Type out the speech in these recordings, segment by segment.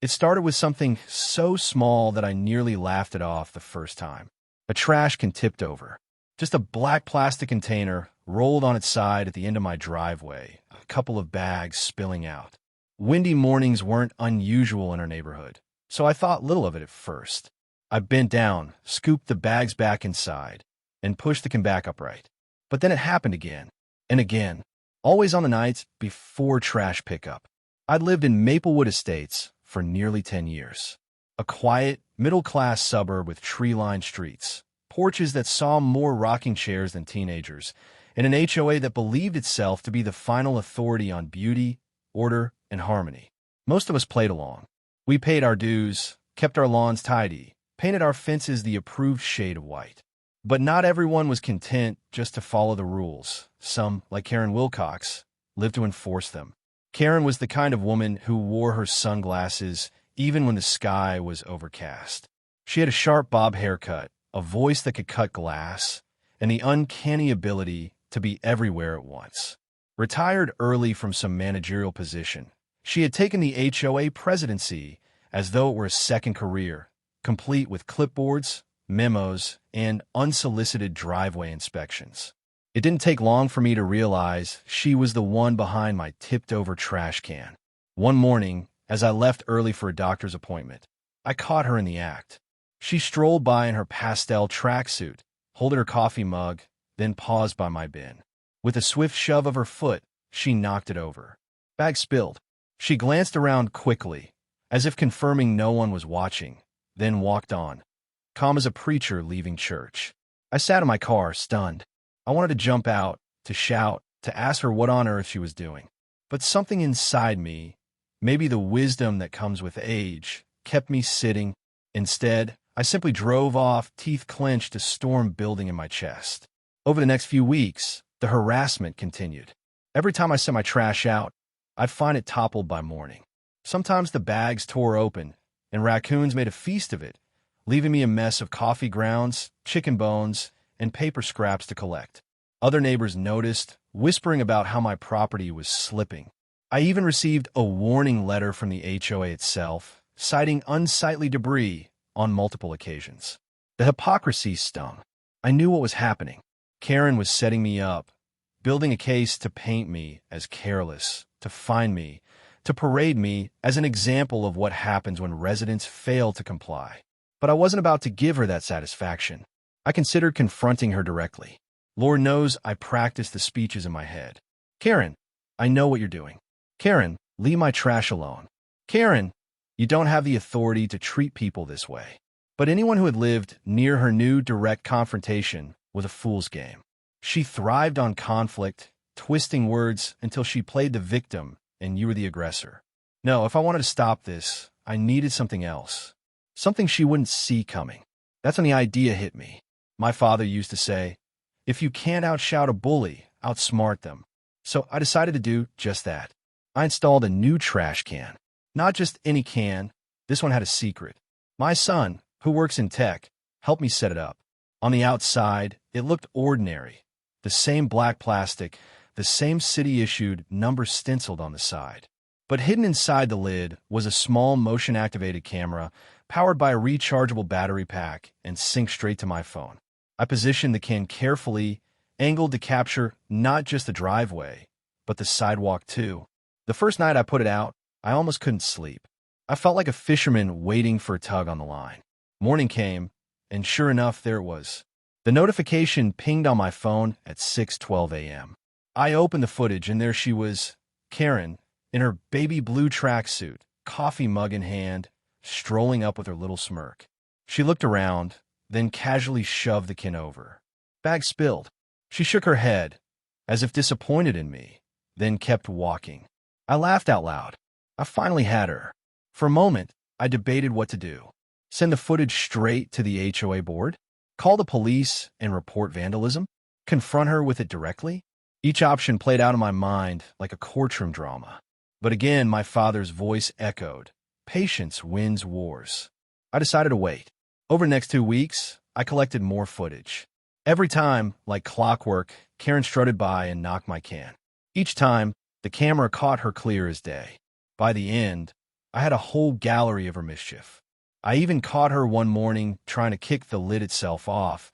It started with something so small that I nearly laughed it off the first time. A trash can tipped over. Just a black plastic container rolled on its side at the end of my driveway, a couple of bags spilling out. Windy mornings weren't unusual in our neighborhood, so I thought little of it at first. I bent down, scooped the bags back inside, and pushed the can back upright. But then it happened again, and again, always on the nights before trash pickup. I'd lived in Maplewood Estates for nearly 10 years. A quiet, middle-class suburb with tree-lined streets, porches that saw more rocking chairs than teenagers, and an HOA that believed itself to be the final authority on beauty, order, and harmony. Most of us played along. We paid our dues, kept our lawns tidy, painted our fences the approved shade of white. But not everyone was content just to follow the rules. Some, like Karen Wilcox, lived to enforce them. Karen was the kind of woman who wore her sunglasses even when the sky was overcast. She had a sharp bob haircut, a voice that could cut glass, and the uncanny ability to be everywhere at once. Retired early from some managerial position, she had taken the HOA presidency as though it were a second career, complete with clipboards, memos, and unsolicited driveway inspections. It didn't take long for me to realize she was the one behind my tipped-over trash can. One morning, as I left early for a doctor's appointment, I caught her in the act. She strolled by in her pastel tracksuit, holding her coffee mug, then paused by my bin. With a swift shove of her foot, she knocked it over. Bag spilled. She glanced around quickly, as if confirming no one was watching, then walked on, calm as a preacher leaving church. I sat in my car, stunned. I wanted to jump out, to shout, to ask her what on earth she was doing. But something inside me, maybe the wisdom that comes with age, kept me sitting. Instead, I simply drove off, teeth clenched, a storm building in my chest. Over the next few weeks, the harassment continued. Every time I sent my trash out, I'd find it toppled by morning. Sometimes the bags tore open, and raccoons made a feast of it, leaving me a mess of coffee grounds, chicken bones, and paper scraps to collect. Other neighbors noticed, whispering about how my property was slipping. I even received a warning letter from the HOA itself, citing unsightly debris on multiple occasions. The hypocrisy stung. I knew what was happening. Karen was setting me up, building a case to paint me as careless, to fine me, to parade me as an example of what happens when residents fail to comply. But I wasn't about to give her that satisfaction. I considered confronting her directly. Lord knows I practiced the speeches in my head. Karen, I know what you're doing. Karen, leave my trash alone. Karen, you don't have the authority to treat people this way. But anyone who had lived near her knew direct confrontation was a fool's game. She thrived on conflict, twisting words until she played the victim and you were the aggressor. No, if I wanted to stop this, I needed something else. Something she wouldn't see coming. That's when the idea hit me. My father used to say, if you can't outshout a bully, outsmart them. So I decided to do just that. I installed a new trash can. Not just any can. This one had a secret. My son, who works in tech, helped me set it up. On the outside, it looked ordinary. The same black plastic, the same city-issued number stenciled on the side. But hidden inside the lid was a small motion-activated camera powered by a rechargeable battery pack and synced straight to my phone. I positioned the can carefully, angled to capture not just the driveway, but the sidewalk too. The first night I put it out, I almost couldn't sleep. I felt like a fisherman waiting for a tug on the line. Morning came, and sure enough, there it was. The notification pinged on my phone at 6:12 a.m. I opened the footage, and there she was, Karen, in her baby blue tracksuit, coffee mug in hand, strolling up with her little smirk. She looked around, then casually shoved the can over. Bag spilled. She shook her head, as if disappointed in me, then kept walking. I laughed out loud. I finally had her. For a moment, I debated what to do. Send the footage straight to the HOA board? Call the police and report vandalism? Confront her with it directly? Each option played out in my mind like a courtroom drama. But again, my father's voice echoed. Patience wins wars. I decided to wait. Over the next 2 weeks, I collected more footage. Every time, like clockwork, Karen strutted by and knocked my can. Each time, the camera caught her clear as day. By the end, I had a whole gallery of her mischief. I even caught her one morning trying to kick the lid itself off,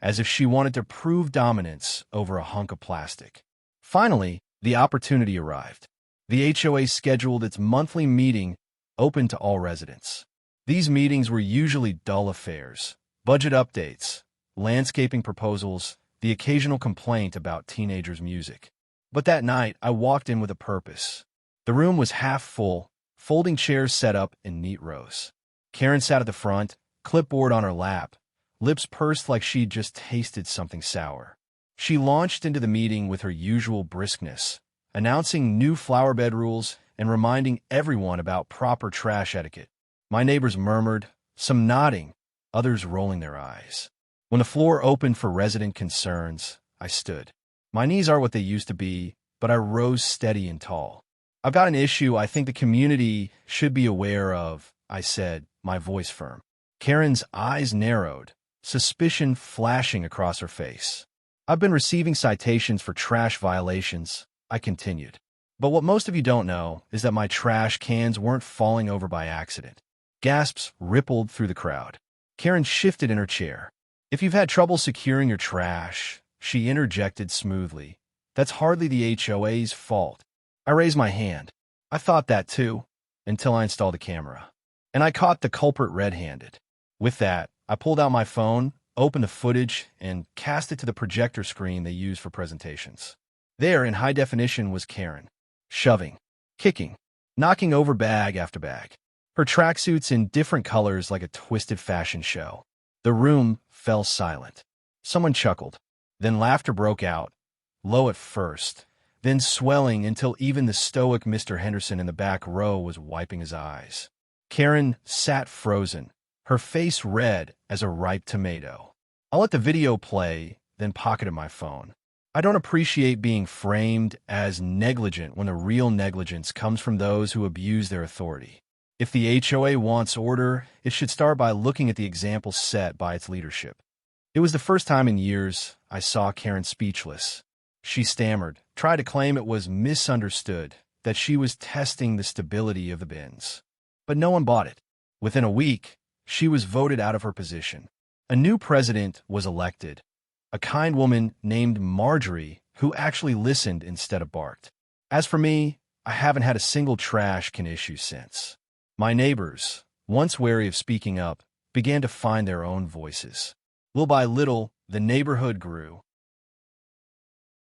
as if she wanted to prove dominance over a hunk of plastic. Finally, the opportunity arrived. The HOA scheduled its monthly meeting open to all residents. These meetings were usually dull affairs, budget updates, landscaping proposals, the occasional complaint about teenagers' music. But that night, I walked in with a purpose. The room was half full, folding chairs set up in neat rows. Karen sat at the front, clipboard on her lap, lips pursed like she'd just tasted something sour. She launched into the meeting with her usual briskness, announcing new flowerbed rules and reminding everyone about proper trash etiquette. My neighbors murmured, some nodding, others rolling their eyes. When the floor opened for resident concerns, I stood. My knees are what they used to be, but I rose steady and tall. I've got an issue I think the community should be aware of, I said, my voice firm. Karen's eyes narrowed, suspicion flashing across her face. I've been receiving citations for trash violations, I continued. But what most of you don't know is that my trash cans weren't falling over by accident. Gasps rippled through the crowd. Karen shifted in her chair. If you've had trouble securing your trash, she interjected smoothly, that's hardly the HOA's fault. I raised my hand. I thought that too, until I installed a camera. And I caught the culprit red-handed. With that, I pulled out my phone, opened the footage, and cast it to the projector screen they use for presentations. There, in high definition, was Karen, shoving, kicking, knocking over bag after bag. Her tracksuits in different colors like a twisted fashion show. The room fell silent. Someone chuckled. Then laughter broke out, low at first, then swelling until even the stoic Mr. Henderson in the back row was wiping his eyes. Karen sat frozen, her face red as a ripe tomato. I let the video play, then pocketed my phone. I don't appreciate being framed as negligent when the real negligence comes from those who abuse their authority. If the HOA wants order, it should start by looking at the example set by its leadership. It was the first time in years I saw Karen speechless. She stammered, tried to claim it was misunderstood, that she was testing the stability of the bins. But no one bought it. Within a week, she was voted out of her position. A new president was elected, a kind woman named Marjorie who actually listened instead of barked. As for me, I haven't had a single trash can issue since. My neighbors, once wary of speaking up, began to find their own voices. Little by little, the neighborhood grew.